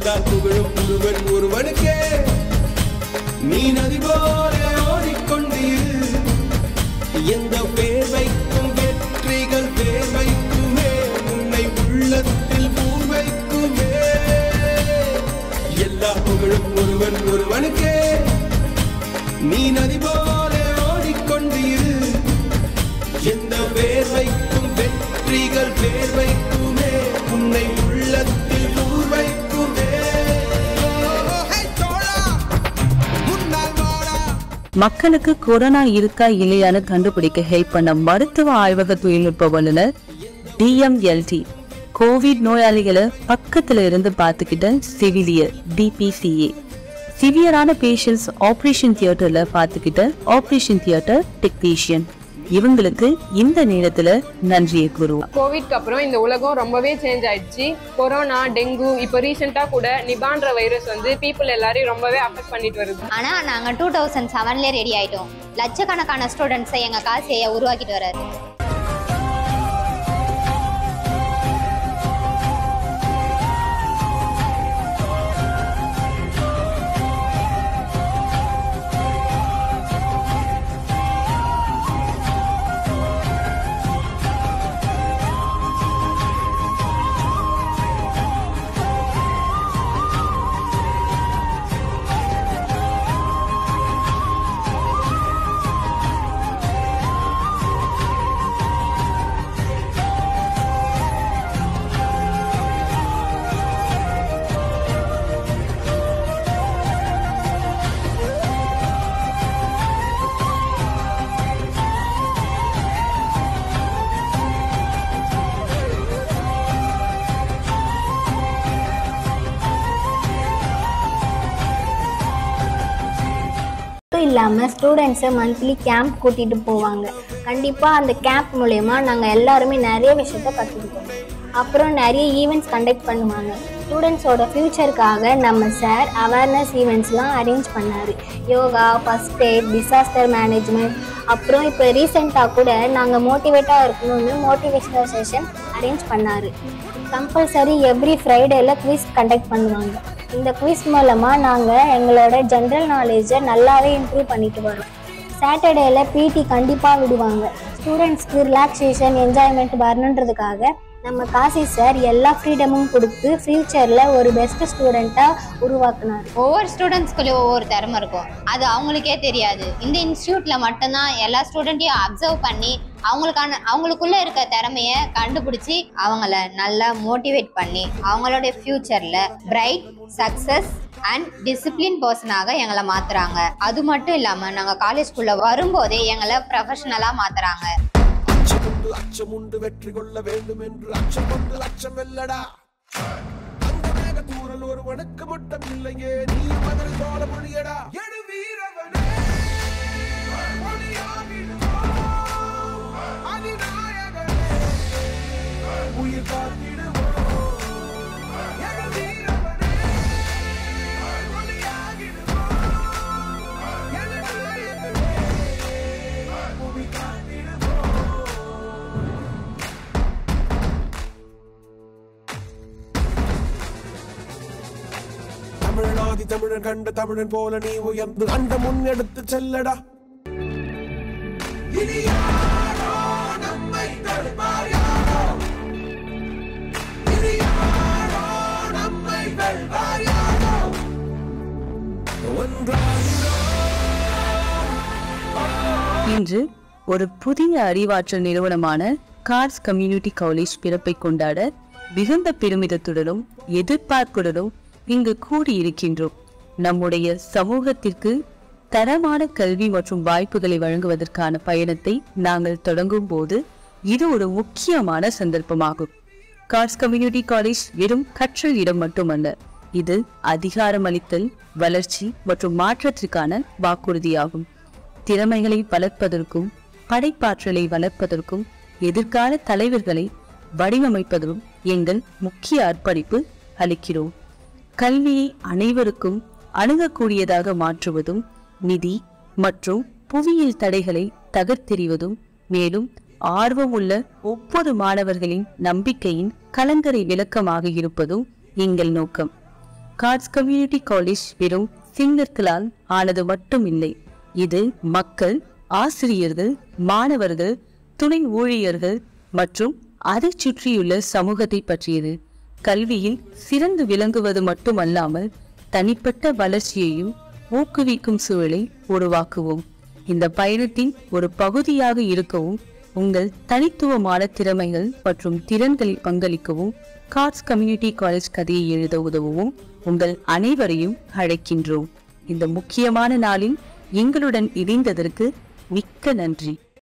எல்லா புகழும் ஒருவன் ஒருவனுக்கே நீ நதி போல ஓடிக்கொண்டீர் எந்த பேர் வைக்கும் வெற்றிகள் பேர் வைக்குமே உன்னை உள்ளத்தில் பூர் வைக்குமே எல்லா புகழும் ஒருவன் ஒருவனுக்கே நீ நதி போல ஓடிக்கொண்டீர் எந்த பேர் வைக்கும் வெற்றிகள் பேர் வைக்குமே உன்னை உள்ளத்தில் பூர் வைக்குமே மக்களுக்கு கொரோனா இருக்கா இல்லையான்னு கண்டுபிடிக்க ஹெல்ப் பண்ண மருத்துவ ஆய்வக தொழில்நுட்ப வல்லுநர் DMLT கோவிட் நோயாளிகளை பக்கத்துல இருந்து பார்த்துக்கிட்ட செவிலியர் DPCA சிவியரான பேஷண்ட்ஸ் ஆபரேஷன் தியேட்டர்ல பார்த்துக்கிட்ட ஆபரேஷன் தியேட்டர் டெக்னீஷியன் இவங்களுக்கு இந்த நேரத்துல நன்றியை கூறுவோம். கோவிட்க்கு அப்புறம் இந்த உலகம் ரொம்பவே சேஞ்ச் ஆயிடுச்சு. கொரோனா, டெங்கு, இப்போ ரீசெண்டா கூட நிபான்ற வைரஸ் வந்து பீப்புள் எல்லாரையும் ரொம்பவே அஃபெக்ட் பண்ணிட்டு வருது. ஆனா நாங்க 2007ல ரெடி ஆயிட்டோம். லட்சக்கணக்கான ஸ்டூடெண்ட்ஸை எங்க காசையை உருவாக்கிட்டு வராரு. இல்லாமல் ஸ்டூடெண்ட்ஸை மந்த்லி கேம்ப் கூட்டிகிட்டு போவாங்க. கண்டிப்பாக அந்த கேம்ப் மூலயமா நாங்கள் எல்லாருமே நிறைய விஷயத்த கற்றுக்கிட்டோம். அப்புறம் நிறைய ஈவெண்ட்ஸ் கண்டக்ட் பண்ணுவாங்க. ஸ்டூடெண்ட்ஸோட ஃப்யூச்சருக்காக நம்ம சார் அவேர்னஸ் ஈவெண்ட்ஸ்லாம் அரேஞ்ச் பண்ணார். Yoga, first aid, disaster management. அப்புறம் இப்போ ரீசெண்டாக கூட நாங்கள் மோட்டிவேட்டாக இருக்கணும்னு மோட்டிவேஷனல் செஷன் அரேஞ்ச் பண்ணார். கம்பல்சரி எவ்ரி ஃப்ரைடேல குவிஸ் கண்டக்ட் பண்ணுவாங்க. இந்த குவிஸ் மூலமாக நாங்கள் எங்களோட ஜென்ரல் நாலேஜை நல்லாவே இம்ப்ரூவ் பண்ணிட்டு வரோம். சாட்டர்டேல பிடி கண்டிப்பாக விடுவாங்க. ஸ்டூடெண்ட்ஸ்க்கு ரிலாக்ஸேஷன், என்ஜாய்மெண்ட் வரணுன்றதுக்காக நம்ம காசி சார் எல்லா ஃப்ரீடமும் கொடுத்து ஃபியூச்சரில் ஒரு பெஸ்ட் ஸ்டூடெண்ட்டாக உருவாக்குனார். ஒவ்வொரு ஸ்டூடெண்ட்ஸ்குள்ளேயும் ஒவ்வொரு திறமை இருக்கும். அது அவங்களுக்கே தெரியாது. இந்த இன்ஸ்டியூட்ல மட்டும்தான் எல்லா ஸ்டூடெண்ட்டையும் அப்சர்வ் பண்ணி அவங்களுக்குள்ள இருக்க திறமைய கண்டுபிடிச்சி அவங்கள நல்லா மோட்டிவேட் பண்ணி அவங்களோட ஃபியூச்சர்ல பிரைட், சக்சஸ் அண்ட் டிசிப்ளின் பர்சனாக எங்களை மாத்துறாங்க. அது மட்டும் இல்லாம நாங்க காலேஜ்குள்ள வரும்போதே எங்களை ப்ரொஃபஷனலா மாத்துறாங்க. அச்சமுண்டு வெற்றி கொள்ள வேண்டும் என்று அச்சம் கொண்டு அச்சம் வெல்லடா. அந்த மேக தூரல் ஒருவனுக்கு மட்டும் இல்லையே, நீ மதுரை தோல மொழியடா. எழு வீரவனே அதிநாயகனே உயிர் காத்திடுவோம். எழு வீரவனே ஒளியாகிடுவோம். எழு நாயகனே புவி காத்திடுவோம். தமிழனாதி தமிழன் கண்ட தமிழன் போல நீ உயர்ந்து அந்த முன்னெடுத்து செல்லடா. இனி யாரோ நம்மை தடுப்பார் யாரோ, இனி யாரோ நம்மை வெல்வார் யாரோ. இன்று ஒரு புதிய அறிவாற்றல் நிறுவனமான கார்ஸ் கம்யூனிட்டி காலேஜ் பிறப்பை கொண்டாட மிகுந்த பெருமிதத்துடனும் எதிர்பார்ப்புடனும் இங்கு கூடியிருக்கின்றோம். நம்முடைய சமூகத்திற்கு தரமான கல்வி மற்றும் வாய்ப்புகளை வழங்குவதற்கான பயணத்தை நாங்கள் தொடங்கும் போது இது ஒரு முக்கியமான சந்தர்ப்பமாகும். கார்ஸ் கம்யூனிட்டி காலேஜ் வெறும் கற்றல் இடம் மட்டுமல்ல, இது அதிகாரமளித்தல், வளர்ச்சி மற்றும் மாற்றத்திற்கான வாக்குறுதியாகும். திறமைகளை வளர்ப்பதற்கும் படைப்பாற்றலை வளர்ப்பதற்கும் எதிர்கால தலைவர்களை வடிவமைப்பதும் எங்கள் முக்கிய அர்ப்பணிப்பு அளிக்கிறோம். கல்வியை அனைவருக்கும் அணுகக்கூடியதாக மாற்றுவதும், நிதி மற்றும் புவியியல் தடைகளை தகர்த்தெறிவதும், மேலும் ஆர்வமுள்ள ஒவ்வொரு மாணவர்களின் நம்பிக்கையின் கலங்கரை விளக்கமாக இருப்பதும் எங்கள் நோக்கம். கார்ட்ஸ் கம்யூனிட்டி காலேஜ் வெறும் சிங்கர்களால் ஆனது மட்டும் இல்லை. இது மக்கள், ஆசிரியர்கள், மாணவர்கள், துணை ஊழியர்கள் மற்றும் அதை சுற்றியுள்ள சமூகத்தை பற்றியது. கல்வியில் சிறந்து விளங்குவது மட்டுமல்லாமல் தனிப்பட்ட வளர்ச்சியையும் ஊக்குவிக்கும் சூழலை உருவாக்குவோம். இந்த பயணத்தின் ஒரு பகுதியாக இருக்கவும், உங்கள் தனித்துவமான திறமைகள் மற்றும் திறன்களில் பங்களிக்கவும், கார்ட்ஸ் கம்யூனிட்டி காலேஜ் கதையை எழுத உதவும் உங்கள் அனைவரையும் அழைக்கின்றோம். இந்த முக்கியமான நாளில் எங்களுடன் இணைந்ததற்கு மிக்க நன்றி.